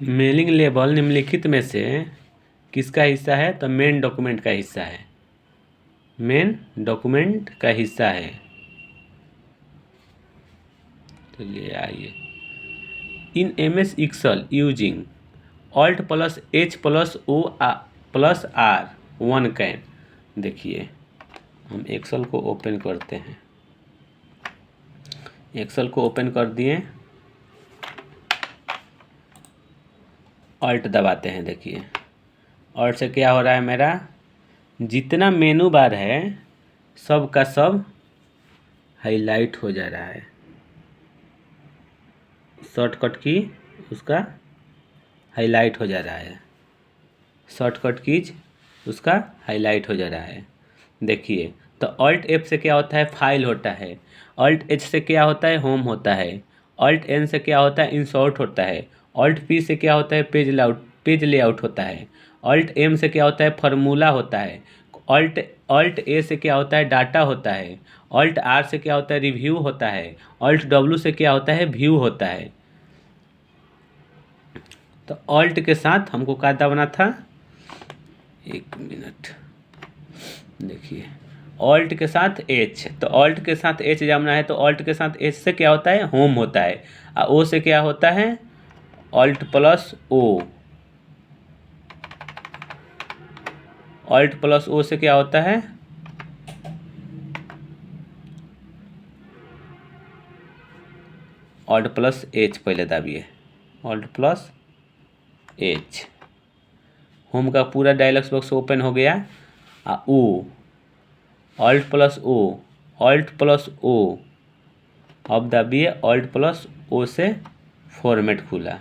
Mailing label निम्नलिखित में से किसका हिस्सा है? तो मेन डॉक्यूमेंट का हिस्सा है, मेन डॉक्यूमेंट का हिस्सा है। चलिए आइए, in MS Excel using Alt plus H plus O plus R 1 can. देखिए हम एक्सेल को ओपन करते हैं, एक्सेल को ओपन कर दिए, ऑल्ट दबाते हैं। देखिए ऑल्ट से क्या हो रहा है, मेरा जितना मेनू बार है सब का सब हाईलाइट हो जा रहा है। शॉर्टकट की उसका हाईलाइट हो जा रहा है, शॉर्टकट कीज उसका हाईलाइट हो जा रहा है। देखिए तो Alt F से क्या होता है, फाइल होता है। Alt H से क्या होता है, होम होता है। Alt N से क्या होता है, इंसर्ट होता है। Alt P से क्या होता है, पेज लेआउट होता है। Alt M से क्या होता है, फार्मूला होता है। Alt A से क्या होता है, डाटा होता है। Alt R से क्या होता है, रिव्यू होता है। Alt W से क्या होता है, व्यू होता है। तो ऑल्ट के साथ हमको क्या दबाना था, एक मिनट, देखिए ऑल्ट के साथ H, तो ऑल्ट के साथ H जमना है तो ऑल्ट के साथ H से क्या होता है, होम होता है। और O से क्या होता है, alt plus O, alt plus O से क्या होता है, ऑल्ट प्लस H पहले दाबिए, ऑल्ट प्लस H। होम का पूरा डायलॉग्स बॉक्स ओपन हो गया। O, alt plus O, alt plus O, अब दाबिए ऑल्ट प्लस O से फॉर्मेट खुला,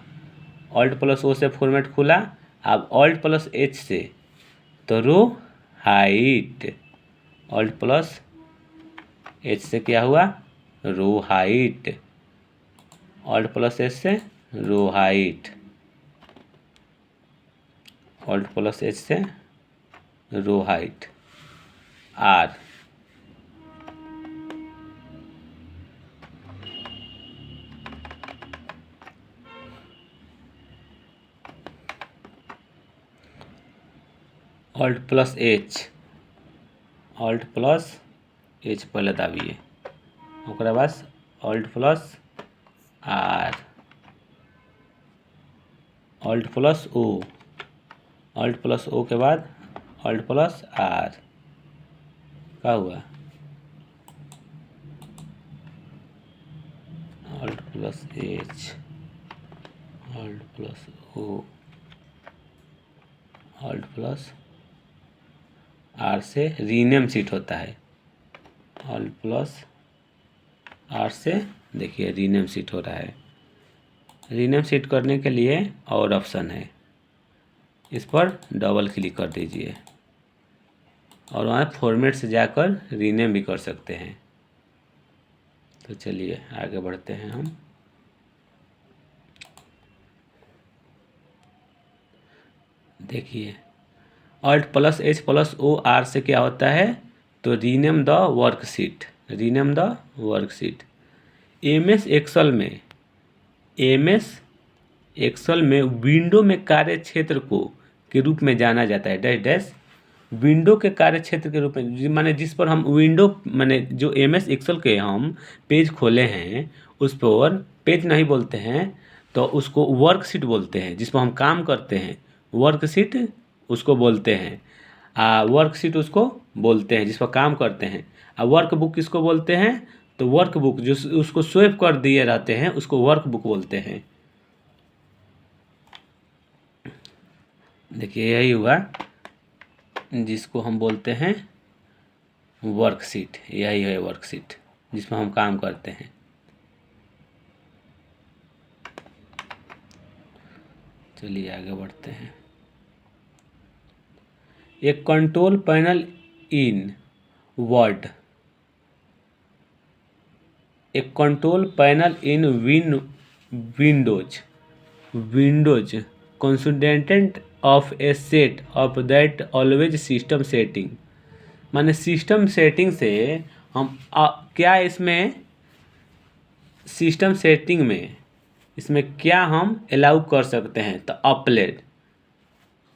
ऑल्ट प्लस O से फॉर्मेट खुला। अब ऑल्ट प्लस H से तो row height, alt plus H से क्या हुआ, row height, alt plus H से row height, alt plus H से row height R। Alt plus H, alt plus H पहले दाबिए, ओकरा बाद alt plus R, alt plus O, alt plus O के बाद ऑल्ट प्लस R, क्या हुआ, alt plus H, alt plus O, alt plus R से रीनेम सीट होता है, ऑल्ट प्लस R से देखिए रीनेम सीट हो रहा है। रीनेम सीट करने के लिए और ऑप्शन है, इस पर डबल क्लिक कर दीजिए और वहाँ फॉर्मेट से जाकर रीनेम भी कर सकते हैं। तो चलिए आगे बढ़ते हैं हम। देखिए alt plus H plus O R से क्या होता है, तो rename the worksheet, rename the worksheet. MS Excel में विंडो में कार्य क्षेत्र को के रूप में जाना जाता है, डैश डैश विंडो के कार्य क्षेत्र के रूप में, माने जिस पर हम विंडो माने जो MS एक्सेल के हम पेज खोले हैं उस पर पेज नहीं बोलते हैं, तो उसको वर्कशीट बोलते हैं। जिस पर हम काम करते हैं वर्कशीट उसको बोलते हैं, वर्कशीट उसको बोलते हैं जिस पर काम करते हैं। वर्क बुक किसको बोलते हैं, तो वर्क बुक जो उसको स्वेप कर दिए रहते हैं उसको वर्क बुक बोलते हैं। देखिए यही हुआ जिसको हम बोलते हैं वर्कशीट, यही है वर्कशीट जिसमें हम काम करते हैं। चलिए आगे बढ़ते हैं। एक कंट्रोल पैनल इन वर्ड, एक control panel in Windows consolidated of A set of that always system setting, माने सिस्टम सेटिंग से हम क्या इसमें सिस्टम सेटिंग में इसमें क्या हम अलाउ कर सकते हैं, तो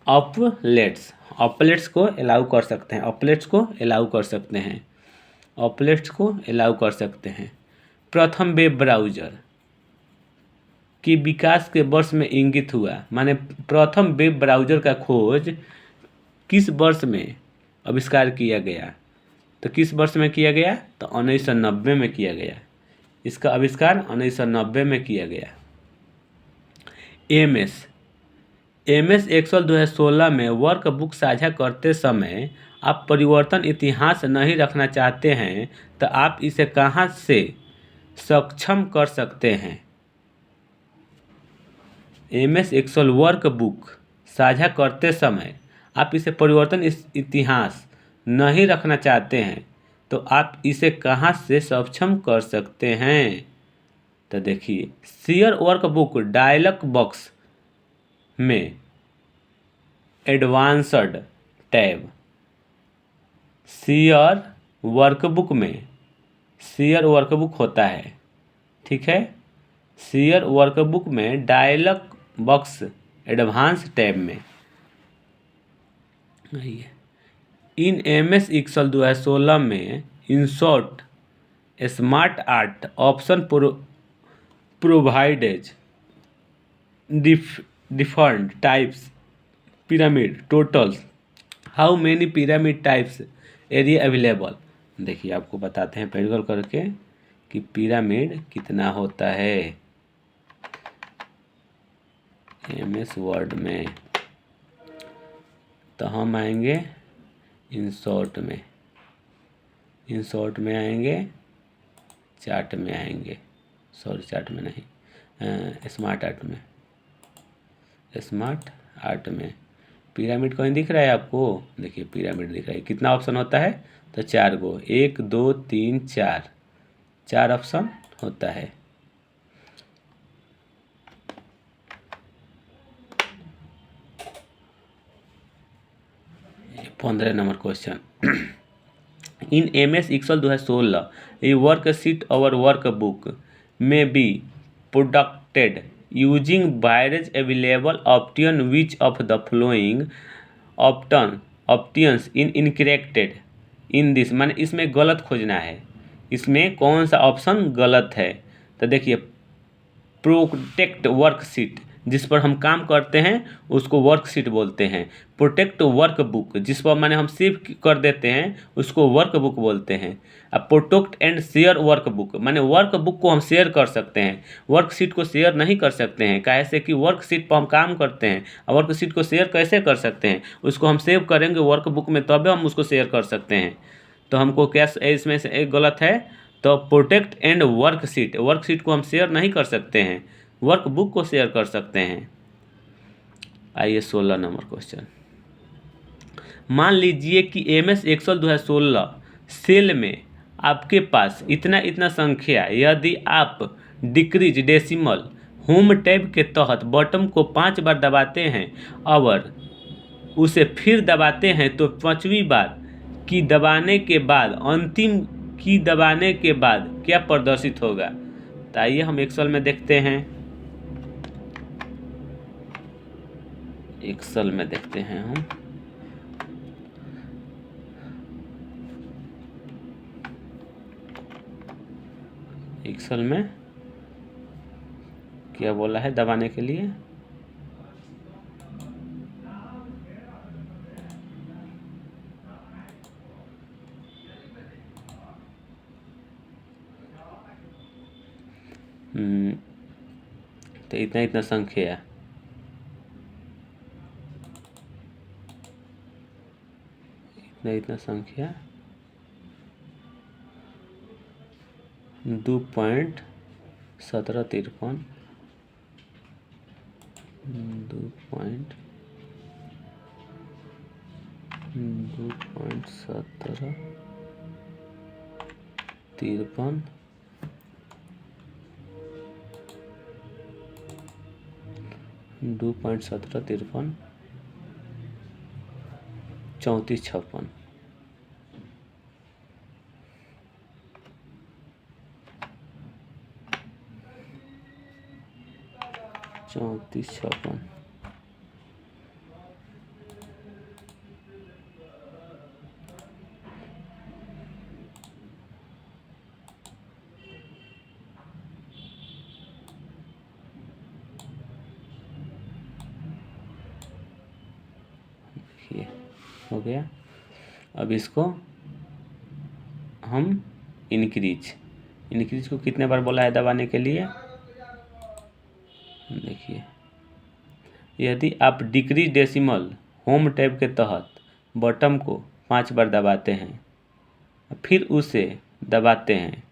अपलेट्स को अलाउ कर सकते हैं, अपलेट्स को अलाउ कर सकते हैं, अपलेट्स को अलाउ कर सकते हैं। प्रथम वेब ब्राउज़र की विकास के वर्ष में इंगित हुआ, माने प्रथम वेब ब्राउज़र का खोज किस वर्ष में आविष्कार किया गया, तो किस वर्ष में किया गया, तो 1990 में किया गया। इसका आविष्कार 1990 में किया गया। एमएस एक्सेल 2016 में वर्कबुक साझा करते समय आप परिवर्तन इतिहास नहीं रखना चाहते हैं तो आप इसे कहां से सक्षम कर सकते हैं। एमएस एक्सेल वर्कबुक साझा करते समय आप इसे परिवर्तन इतिहास नहीं रखना चाहते हैं तो आप इसे कहां से सक्षम कर सकते हैं। तो देखिए, शेयर वर्कबुक डायलॉग बॉक्स में एडवांस्ड टैब, शेयर वर्कबुक होता है, ठीक है। शेयर वर्कबुक में डायलॉग बॉक्स एडवांस टैब में इन एमएस एक्सेल 2016 में insert smart art option provides different types pyramid totals how many pyramid types area available. देखिए, आपको बताते हैं प्रैक्टिकल करके कि पिरामिड कितना होता है एमएस वर्ड में। तो हम आएंगे इंसर्ट में आएंगे, चार्ट में आएंगे, चार्ट में नहीं, स्मार्ट आर्ट में पिरामिड कहीं दिख रहा है आपको। देखिए, पिरामिड दिख रहा है। कितना ऑप्शन होता है, तो 4 गो, 1 2 3 4 ऑप्शन होता है। ये 15 number question. In MS Excel 2016 a worksheet और वर्कबुक में be protected using various available option which of the following options in incorrect in this, माने इसमें गलत खोजना है, इसमें कौन सा ऑप्शन गलत है। तो देखिए, प्रोटेक्ट वर्कशीट जिस पर हम काम करते हैं उसको वर्कशीट बोलते हैं। प्रोटेक्ट वर्कबुक जिस पर माने हम सेव कर देते हैं उसको वर्कबुक बोलते हैं। अब प्रोटेक्ट एंड शेयर वर्कबुक माने वर्कबुक को हम शेयर कर सकते हैं, वर्कशीट को शेयर नहीं कर सकते हैं। कैसे कि वर्कशीट पर हम काम करते हैं और वर्कशीट को शेयर कैसे कर सकते हैं, उसको हम सेव करेंगे वर्कबुक में तब हम उसको शेयर कर सकते हैं। तो हमको क्या इसमें से एक गलत है, तो प्रोटेक्ट एंड वर्कशीट को हम शेयर नहीं कर सकते हैं, वर्कबुक को शेयर कर सकते हैं। आइए 16 नंबर क्वेश्चन। मान लीजिए कि एमएस एक्सेल 2016 सेल में आपके पास इतना संख्या, यदि आप डिक्रीज डेसिमल होम टैब के तहत बटन को 5 बार दबाते हैं और उसे फिर दबाते हैं तो 5वीं बार की दबाने के बाद अंतिम की दबाने के बाद क्या प्रदर्शित होगा। तो आइए हम एक्सेल में देखते हैं, एक्सेल में देखते हैं हम। एक्सेल में क्या बोला है दबाने के लिए, तो इतना संख्या, इतना संख्या 2.1753 2.1753 3456। 3456। ये हो गया। अब इसको हम इंक्रीज को कितने बार बोला है दबाने के लिए? देखिए, यदि आप डिक्रीज डेसिमल होम टैब के तहत बटन को 5 बार दबाते हैं, फिर उसे दबाते हैं,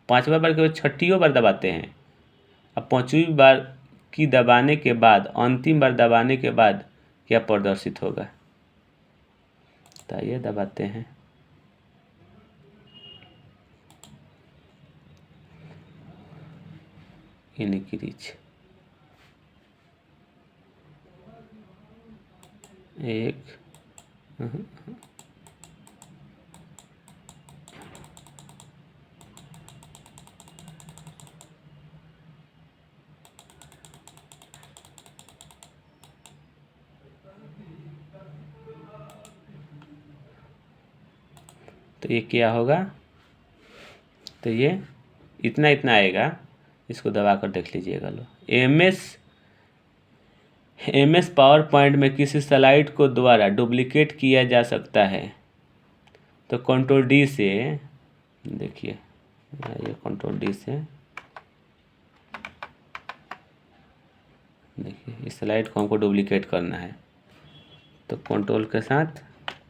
5वां बार के बाद 6ठी बार दबाते हैं, अब 5वीं बार की दबाने के बाद अंतिम बार दबाने के बाद क्या प्रदर्शित होगा? तो आइए दबाते हैं। इंक्रीज 1 तो ये क्या होगा? तो ये इतना आएगा। इसको दबा कर देख लीजिएगा। लो, एमएस पावर पॉइंट में किसी स्लाइड को द्वारा डुप्लीकेट किया जा सकता है तो कंट्रोल डी से, देखिए ये कंट्रोल डी से, देखिए इस स्लाइड को हमको डुप्लीकेट करना है तो कंट्रोल के साथ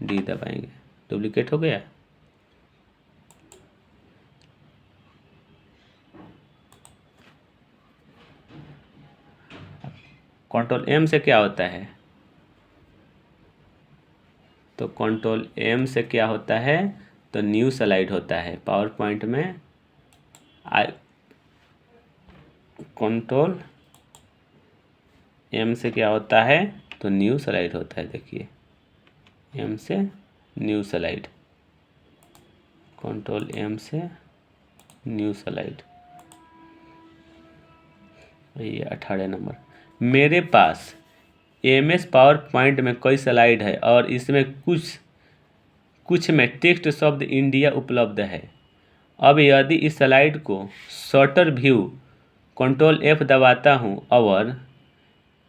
डी दबाएंगे, डुप्लीकेट हो गया। कंट्रोल एम से क्या होता है? तो कंट्रोल एम से क्या होता है? तो न्यू स्लाइड होता है पावर पॉइंट में। कंट्रोल एम से क्या होता है? तो न्यू स्लाइड होता है। देखिए, एम से न्यू स्लाइड, कंट्रोल एम से न्यू स्लाइड। ये 18 नंबर। मेरे पास एमएस पावर पॉइंट में कई स्लाइड है और इसमें कुछ में टेक्स्ट शब्द इंडिया उपलब्ध है। अब यदि इस स्लाइड को शॉर्टर व्यू कंट्रोल एफ दबाता हूँ और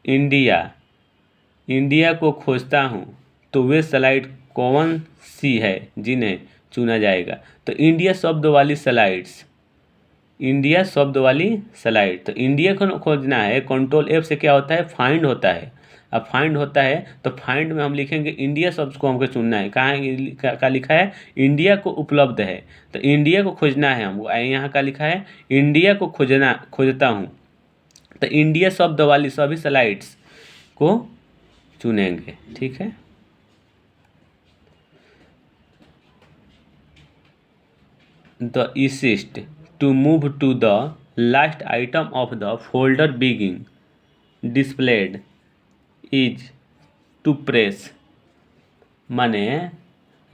इंडिया को खोजता हूँ तो वे स्लाइड कौन सी है जिन्हें चुना जाएगा? तो इंडिया शब्द वाली स्लाइड, तो इंडिया को खोजना है। कंट्रोल एफ से क्या होता है? फाइंड होता है। अब फाइंड होता है तो फाइंड में हम लिखेंगे इंडिया शब्द को हमको चुनना है। कहाँ का लिखा है? इंडिया को उपलब्ध है, तो इंडिया को खोजना है हमको। यहाँ का लिखा है इंडिया को खोजता हूँ, तो इंडिया शब्द वाली सभी स्लाइड्स को चुनेंगे। ठीक है। The assist to move to the last item of the folder being displayed is to press, माने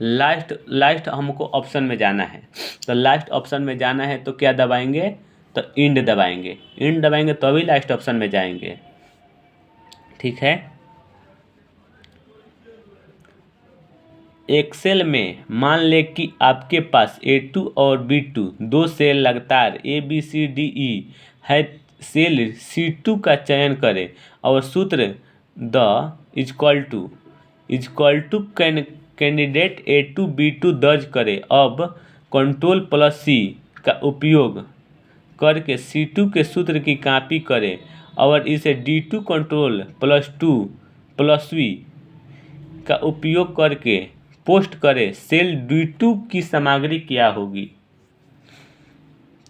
लास्ट हमको ऑप्शन में जाना है, तो लास्ट ऑप्शन में जाना है तो क्या दबाएंगे? तो इंड दबाएंगे तभी लास्ट ऑप्शन में जाएंगे। ठीक है। एक्सेल में मान लें कि आपके पास A2 और B2 दो सेल लगातार ABCDE है। सेल C2 का चयन करें और सूत्र the equal two candidate A2 B2 दर्ज करें। अब Ctrl+C का उपयोग करके C2 के सूत्र की कॉपी करें और इसे D2 Ctrl+2+V का उपयोग करके पोस्ट करें। सेल D2 की सामग्री क्या होगी?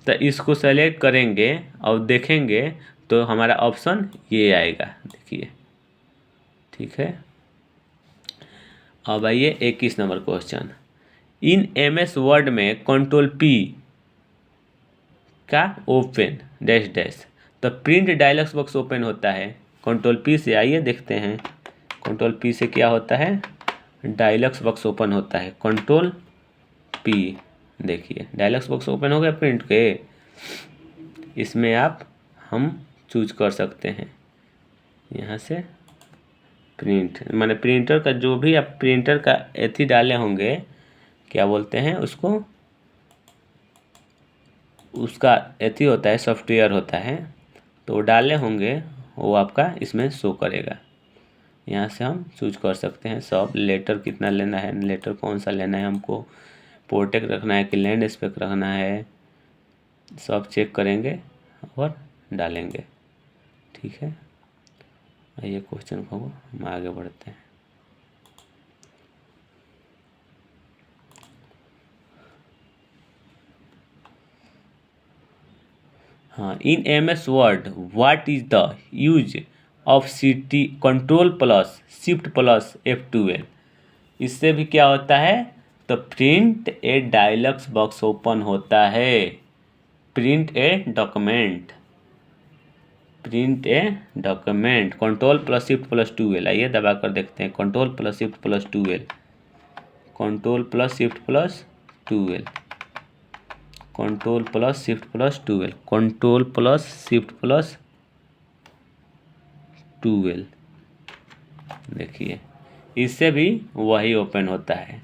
तो इसको सेलेक्ट करेंगे और देखेंगे तो हमारा ऑप्शन ये आएगा। देखिए, ठीक है। अब आइए 21 नंबर क्वेश्चन। इन MS वर्ड में Ctrl+P का ओपन डैश तो प्रिंट डायलॉग बॉक्स ओपन होता है। Ctrl+P से आइए देखते हैं। Ctrl+P से क्या होता है? डायलॉग बॉक्स ओपन होता है। Ctrl+P, देखिए डायलॉग बॉक्स ओपन हो गया प्रिंट के। इसमें हम चूज कर सकते हैं यहाँ से प्रिंट, माने प्रिंटर का जो भी आप प्रिंटर का एथी डाले होंगे, क्या बोलते हैं उसको, उसका एथी होता है, सॉफ्टवेयर होता है, तो वो डाले होंगे, वो आपका इसमें शो करेगा। यहाँ से हम चूज कर सकते हैं सब, लेटर कितना लेना है, लेटर कौन सा लेना है हमको, पोर्टेक रखना है कि लैंडस्केप रखना है, सब चेक करेंगे और डालेंगे। ठीक है, ये क्वेश्चन को हम आगे बढ़ते हैं। हाँ, इन MS word what is the use of CT control plus shift plus F12? इससे भी क्या होता है, तो प्रिंट ए डायलॉग्स बॉक्स ओपन होता है, print a document, print a document, control plus shift plus 12। आइए दबा कर देखते हैं, control plus shift plus 12, control plus shift plus 12, control plus shift plus 12, control plus shift plus 12। देखिए इससे भी वही ओपन होता है,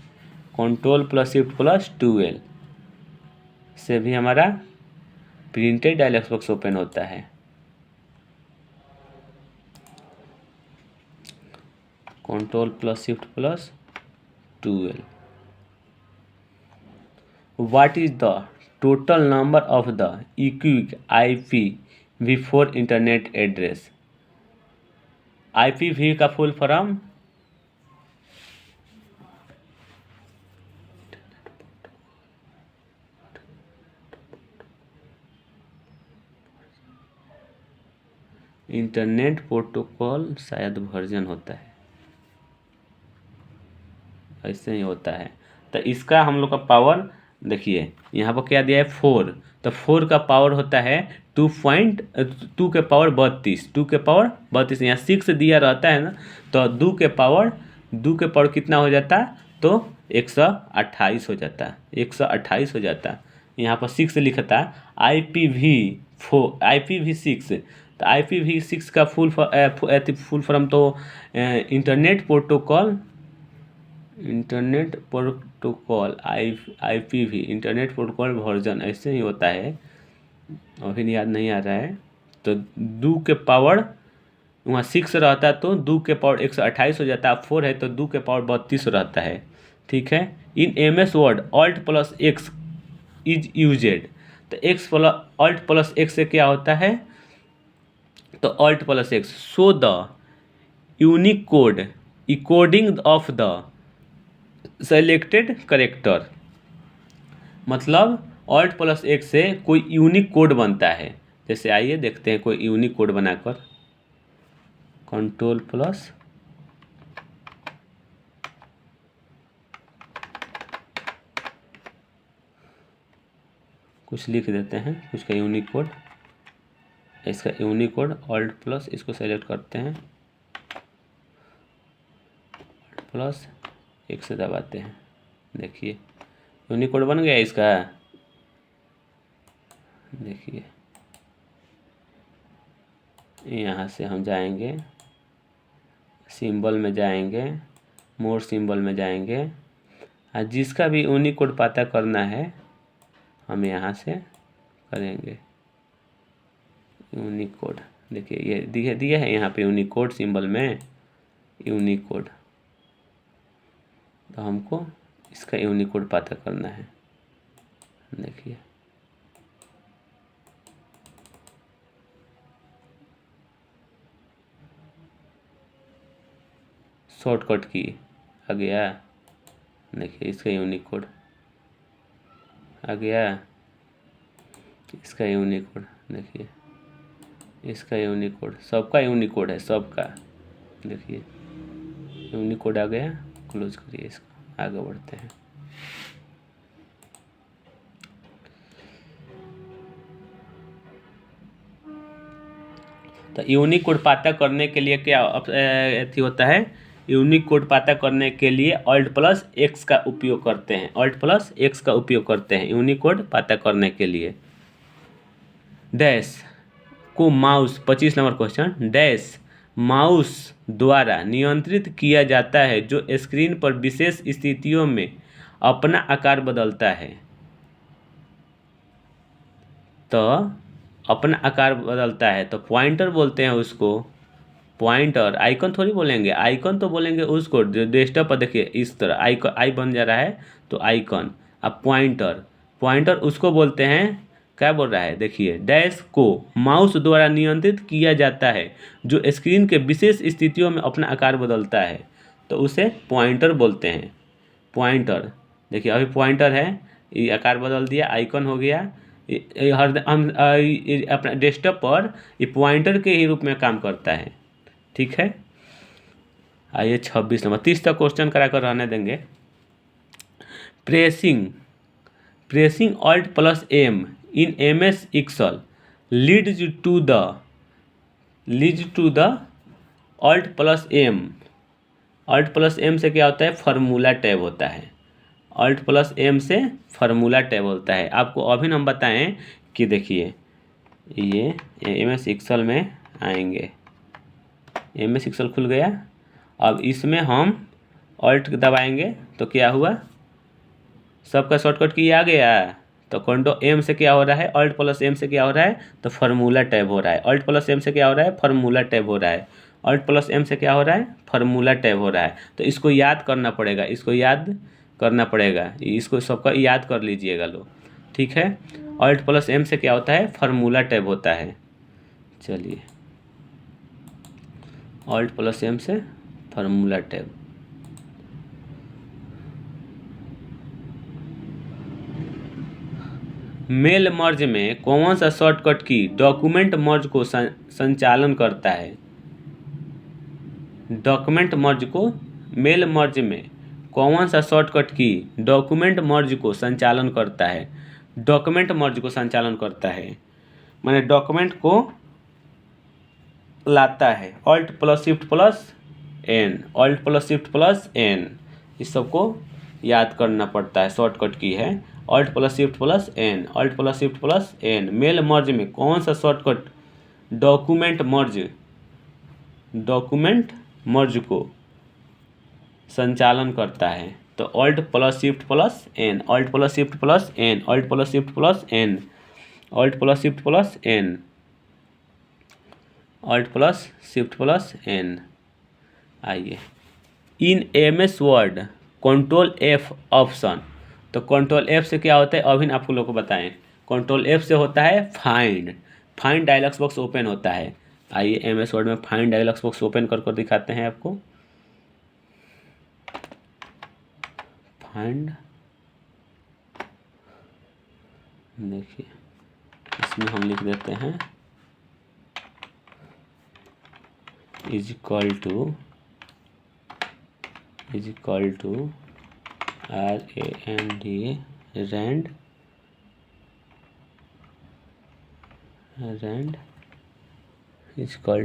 कंट्रोल प्लस शिफ्ट प्लस 12 से भी हमारा प्रिंटेड डायलॉग बॉक्स ओपन होता है। Control plus shift plus 12। What is the total number of the इक्विक IPv4 इंटरनेट एड्रेस? IPv का फुल फॉर्म इंटरनेट प्रोटोकॉल शायद वर्जन होता है, ऐसे ही होता है। तो इसका हम लोग का पावर देखिए, यहाँ पर क्या दिया है 4, तो 4 का पावर होता है 2 के पावर 32, 2 के पावर 32, यहाँ 6 दिया रहता है ना, तो 2 के पावर कितना हो जाता है, तो 128 हो जाता है, 128 हो जाता है। यहाँ पर 6 लिखता है IPv6, तो IPv6 का फुल फॉर्म तो internet protocol IPv internet protocol version, ऐसे ही होता है, अभी याद नहीं आ रहा है। तो 2 के पावर वहाँ 6 रहता है, तो 2 के पावर 128 हो जाता है, 4 है तो 2 के पावर 32 रहता है। ठीक है, in MS Word Alt plus X is used, तो Alt प्लस X से क्या होता है, तो Alt plus X show the unique code encoding of the selected character, मतलब Alt प्लस X से कोई यूनिक कोड बनता है। जैसे आइए देखते हैं कोई यूनिक कोड बनाकर, कंट्रोल प्लस कुछ लिख देते हैं, कुछ का यूनिक कोड, इसका यूनिक कोड Alt प्लस इसको सेलेक्ट करते हैं, Alt प्लस X से दबाते हैं, देखिए यूनिक कोड बन गया इसका। देखिए यहाँ से हम जाएंगे, सिंबल में जाएंगे, मोर सिंबल में जाएंगे, और जिसका भी यूनिक कोड पता करना है हम यहाँ से करेंगे। यूनिक कोड देखिए ये दिया है यहाँ पे यूनिक कोड सिंबल में, यूनिक कोड, तो हमको इसका यूनिक कोड पता करना है। देखिए शॉर्टकट की आ गया, देखिए इसका यूनिक कोड आ गया, इसका यूनिक कोड देखिए, इसका यूनिक कोड, सबका यूनिक कोड है सबका, देखिए यूनिक कोड आ गया। क्लोज करिए इसको, आगे बढ़ते हैं। तो यूनिक कोड पता करने के लिए क्या अथी होता है, यूनिक कोड पता करने के लिए Alt प्लस X का उपयोग करते हैं, Alt प्लस X का उपयोग करते हैं यूनिक कोड पता करने के लिए। डैश को mouse 25 number question, dash mouse द्वारा नियंत्रित किया जाता है जो स्क्रीन पर विशेष स्थितियों में अपना आकार बदलता है। तो अपना आकार बदलता है तो पॉइंटर बोलते हैं उसको। पॉइंटर, आइकन थोड़ी बोलेंगे, आइकन तो बोलेंगे उसको जो डेस्कटॉप पर देखिए इस तरह आइकन आई बन जा रहा है तो आइकन। अब पॉइंटर, पॉइंटर उसको बोलते हैं, क्या बोल रहा है देखिए, डैश को माउस द्वारा नियंत्रित किया जाता है जो स्क्रीन के विशेष स्थितियों में अपना आकार बदलता है तो उसे पॉइंटर बोलते हैं। पॉइंटर देखिए अभी पॉइंटर है, ये आकार बदल दिया, आइकन हो गया। हर हम अपना डेस्कटॉप पर ये पॉइंटर के ही रूप में काम करता है। ठीक है, आइए 26 नंबर 30 तक क्वेश्चन करा कर रहने देंगे। Pressing pressing alt plus M in MS Excel leads to the alt plus M. Alt plus M से क्या होता है, फार्मूला टैब होता है। ऑल्ट प्लस एम से फार्मूला टैब होता है। आपको अभी हम बताएं कि देखिए ये MS एक्सेल में आएंगे, MS एक्सेल खुल गया। अब इसमें हम ऑल्ट दबाएंगे तो क्या हुआ, सबका शॉर्टकट की आ गया। तो कंट्रोल एम से क्या हो रहा है, ऑल्ट प्लस एम से क्या हो रहा है, तो फार्मूला टैब हो रहा है। ऑल्ट प्लस एम से क्या हो रहा है, फार्मूला टैब हो रहा है। ऑल्ट प्लस एम से क्या हो रहा है, फार्मूला टैब हो रहा है। तो इसको याद करना पड़ेगा, इसको याद करना पड़ेगा, इसको सबका याद कर लीजिएगा लोग। ठीक है, ऑल्ट प्लस एम से क्या होता है, फार्मूला टैब होता है। चलिए ऑल्ट प्लस एम से फार्मूला टैब। मेल मर्ज में कौन सा शॉर्टकट की डॉक्यूमेंट मर्ज को संचालन करता है। डॉक्यूमेंट मर्ज को, मेल मर्ज में कौन सा शॉर्टकट की डॉक्यूमेंट मर्ज को संचालन करता है। डॉक्यूमेंट मर्ज को संचालन करता है माने डॉक्यूमेंट को लाता है। Alt plus shift plus N, alt plus shift plus N, इस सबको याद करना पड़ता है, शॉर्टकट की है alt plus shift plus N, alt plus shift plus N. Mail merge में कौन सा शॉर्टकट डॉक्यूमेंट मर्ज को संचालन करता है, तो alt plus shift plus N, alt plus shift plus N, alt plus shift plus N, alt plus shift plus N, alt plus shift plus N. आइए in MS Word control F option, तो control F से क्या होता है अभी आपको लोग को बताएं। कंट्रोल F से होता है फाइंड डायलॉग्स बॉक्स ओपन होता है। आइए MS वर्ड में फाइंड डायलॉग्स बॉक्स ओपन कर दिखाते हैं आपको। फाइंड, देखिए इसमें हम लिख देते हैं is equal to RAND is equal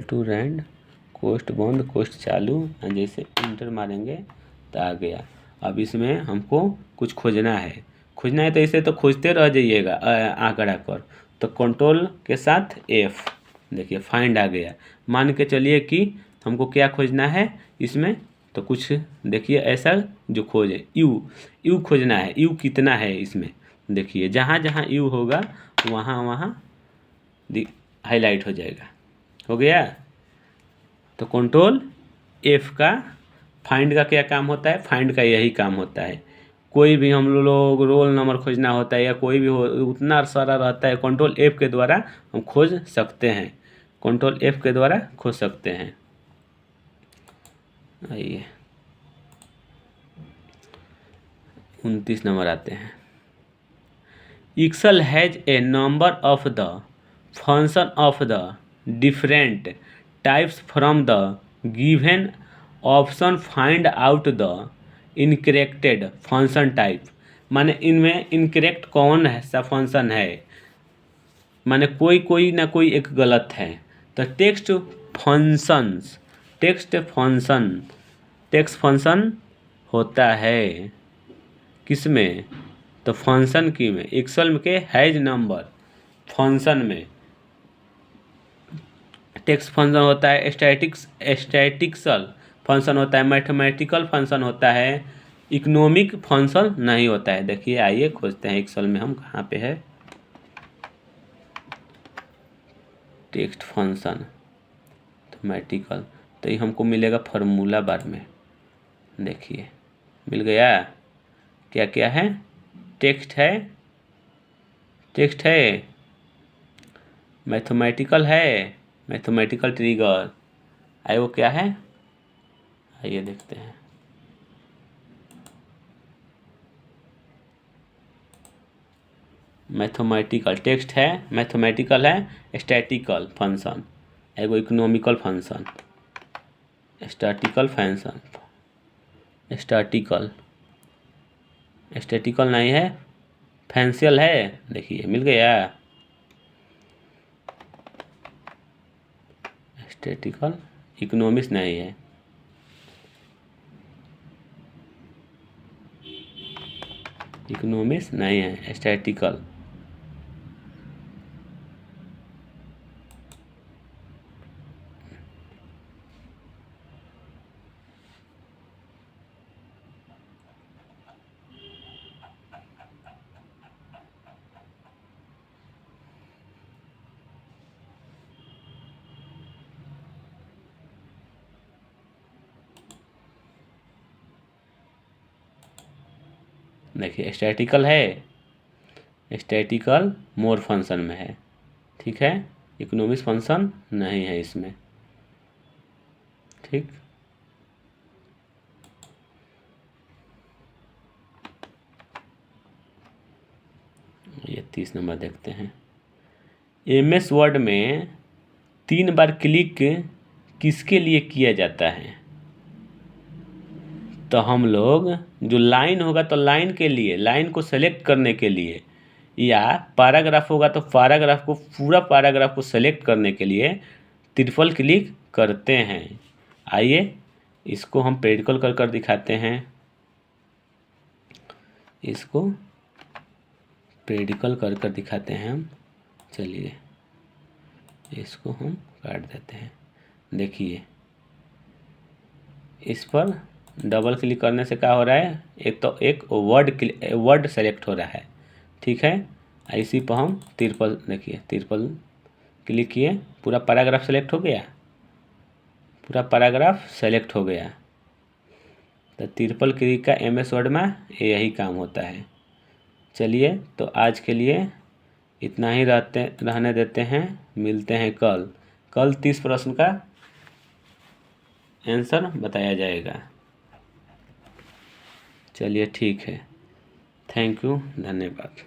to rand कोस्ट बंद कोस्ट चालू, जैसे इंटर मारेंगे तो आ गया। अब इसमें हमको कुछ खोजना है तो इसे तो खोजते रह जाइएगा आंकड़ा कर। तो कंट्रोल के साथ F, देखिए फाइंड आ गया। मान के चलिए कि हमको क्या खोजना है इसमें, तो कुछ देखिए ऐसा जो खोजे यू खोजना है। यू कितना है इसमें, देखिए जहाँ जहाँ यू होगा वहाँ हाईलाइट हो जाएगा। हो गया, तो कंट्रोल F का फाइंड का क्या काम होता है, फाइंड का यही काम होता है। कोई भी हम लोग रोल नंबर खोजना होता है या कोई भी हो, उतना सारा रहता है, कंट्रोल F के द्वारा हम खोज सकते हैं, कंट्रोल F के द्वारा खोज सकते हैं। आइए 29 नंबर आते हैं। Excel has a number of the function of the different types from the given option find out the incorrect function type. माने इनमें इनकरेक्ट कौन सा फंक्शन है, माने कोई ना कोई एक गलत है। तो टेक्स्ट फंक्शन होता है किसमें, तो फंक्शन की में, एक्सेल के हैज नंबर फंक्शन में टेक्स्ट फंक्शन होता है, स्टैटिक्सल फंक्शन होता है, मैथमेटिकल फंक्शन होता है, इकोनॉमिक फंक्शन नहीं होता है। देखिए आइए खोजते हैं एक्सेल में हम कहाँ पे है टेक्स्ट फंक्शन मैथमेटिकल, तो ये हमको मिलेगा फार्मूला बार में। देखिए मिल गया। क्या क्या है, टेक्स्ट है, टेक्स्ट है, मैथमेटिकल है, मैथमेटिकल ट्रिगर, आए वो क्या है, आइए देखते हैं। मैथमेटिकल टेक्स्ट है, मैथमेटिकल है, स्टैटिकल फंक्शन, एगो economical function, statistical function, statistical, statistical नहीं है, फैंसियल है। देखिए मिल गया, स्टैटिकल, इकोनॉमिक्स नहीं है, इकोनॉमिक्स नहीं है, स्टैटिकल। देखिए स्टैटिकल है, स्टैटिकल मोर फंक्शन में है, ठीक है, इकोनॉमिक्स फंक्शन नहीं है इसमें, ठीक। ये 30 नंबर देखते हैं। MS वर्ड में 3 बार क्लिक किसके लिए किया जाता है? तो हम लोग जो लाइन होगा तो लाइन के लिए, लाइन को सेलेक्ट करने के लिए, या पैराग्राफ होगा तो पैराग्राफ को, पूरा पैराग्राफ को सेलेक्ट करने के लिए ट्रिपल क्लिक करते हैं। आइए इसको हम प्रैक्टिकल कर कर दिखाते हैं, इसको प्रैक्टिकल कर कर दिखाते हैं हम। चलिए इसको हम काट देते हैं। देखिए इस पर डबल क्लिक करने से क्या हो रहा है, एक तो एक वर्ड सेलेक्ट हो रहा है, ठीक है। इसी पर हम ट्रिपल, देखिए ट्रिपल क्लिक किए, पूरा पैराग्राफ सेलेक्ट हो गया, पूरा पैराग्राफ सेलेक्ट हो गया। तो ट्रिपल क्लिक का MS वर्ड में यही काम होता है। चलिए तो आज के लिए इतना ही रहने देते हैं, मिलते हैं कल 30 प्रश्न का आंसर बताया जाएगा। चलिए ठीक है, थैंक यू, धन्यवाद।